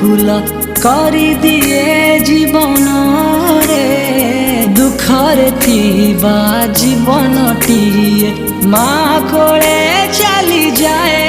फूल करी दिए जीवन रे दुखरे थीबा जीवन टीए माँ कोले चली जाए